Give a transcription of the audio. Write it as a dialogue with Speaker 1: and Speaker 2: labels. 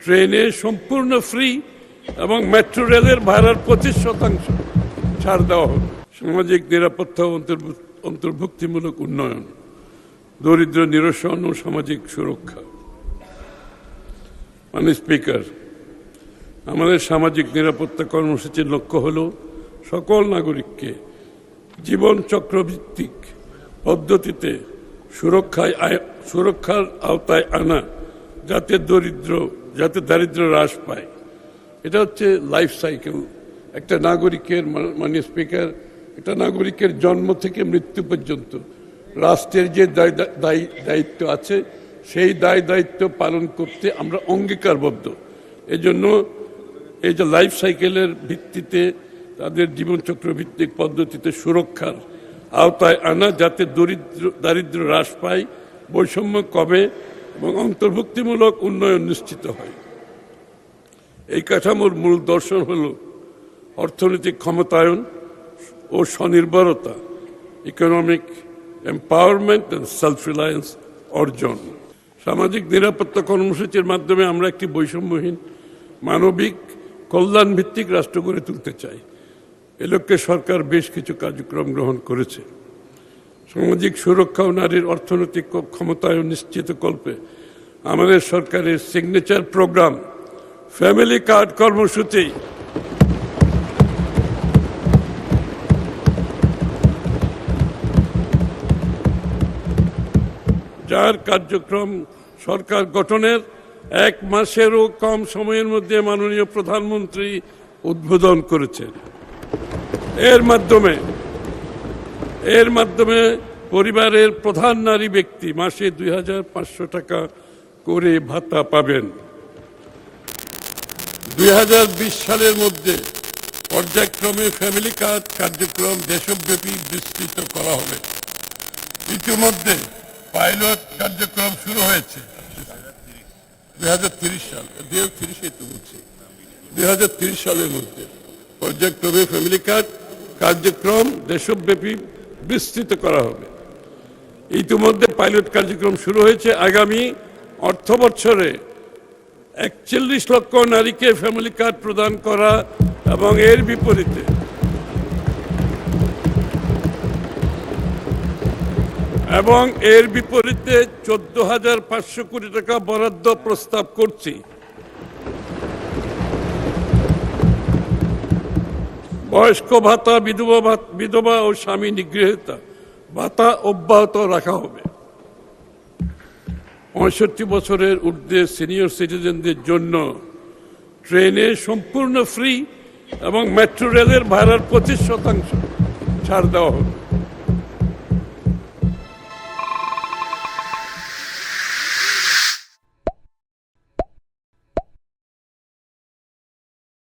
Speaker 1: ট্রেনে সম্পূর্ণ ফ্রি এবং মেট্রো রেলের ভাড়ার 25% ছাড় দেওয়া হবে। সামাজিক নিরাপত্তা ও অন্তর্ভুক্তিমূলক উন্নয়ন, দরিদ্র নিরসন ও সামাজিক সুরক্ষা। মাননীয় স্পিকার, আমাদের সামাজিক নিরাপত্তা কর্মসূচির লক্ষ্য হল সকল নাগরিককে জীবন চক্রভিত্তিক পদ্ধতিতে সুরক্ষার আওতায় আনা, যাতে দারিদ্র্য হ্রাস পায়। এটা হচ্ছে লাইফ সাইকেল একটা নাগরিকের। মাননীয় স্পিকার, একটা নাগরিকের জন্ম থেকে মৃত্যু পর্যন্ত রাষ্ট্রের যে দায়িত্ব আছে সেই দায়িত্ব পালন করতে আমরা অঙ্গীকারবদ্ধ। এজন্য এই যে লাইফ সাইকেলের ভিত্তিতে তাদের জীবনচক্র ভিত্তিক পদ্ধতিতে সুরক্ষার আওতায় আনা, যাতে দারিদ্র্য হ্রাস পায়, বৈষম্য কমে এবং অন্তর্ভুক্তিমূলক উন্নয়ন নিশ্চিত হয়। এই কাঠামোর মূল দর্শন হল অর্থনৈতিক ক্ষমতায়ন ও স্বনির্ভরতা, economic empowerment and self reliance অর্জন। সামাজিক নিরাপত্তা কর্মসূচির মাধ্যমে আমরা একটি বৈষম্যহীন মানবিক কল্যাণ ভিত্তিক রাষ্ট্র গড়ে তুলতে চাই। এ লক্ষ্যে সরকার বেশ কিছু কার্যক্রম গ্রহণ করেছে। সামাজিক সুরক্ষা ও নারীর অর্থনৈতিক ক্ষমতায়ন নিশ্চিতকল্পে আমাদের সরকারের সিগনেচার প্রোগ্রাম ফ্যামিলি কার্ড কর্মসূচি যার কার্যক্রম সরকার গঠনের 1 মাসেরও কম সময়ের মধ্যে মাননীয় প্রধানমন্ত্রী উদ্বোধন করেছেন। এর মাধ্যমে পরিবারের প্রধান নারী ব্যক্তি মাসে 2500 টাকা করে ভাতা পাবেন। 2020 সালের মধ্যে পর্যায়ক্রমে ফ্যামিলি কার্ড কার্যক্রম দেশব্যাপী বিস্তৃত করা হবে। ইতিমধ্যে পাইলট কার্যক্রম শুরু হয়েছে। 2030 সাল 2030 সালের মধ্যে পর্যায়ক্রমে ফ্যামিলি কার্ড কার্যক্রম দেশব্যাপী বিস্তৃত করা হবে। ইতিমধ্যে পাইলট কার্যক্রম শুরু হয়েছে। আগামী অর্থ বছরে 41 লক্ষ নারীকে ফ্যামিলি কার্ড প্রদান করা এবং এর বিপরীতে 14,500 কোটি টাকা বরাদ্দ প্রস্তাব করছি। বয়স্ক ভাতা, বিধবা ও স্বামী নিগৃহীতা ভাতা অব্যাহত রাখা হবে। 65 বছরের ঊর্ধ্বে সিনিয়র সিটিজেনদের জন্য ট্রেনে সম্পূর্ণ ফ্রি এবং মেট্রো রেলের ভাড়ার 25% ছাড় দেওয়া হবে।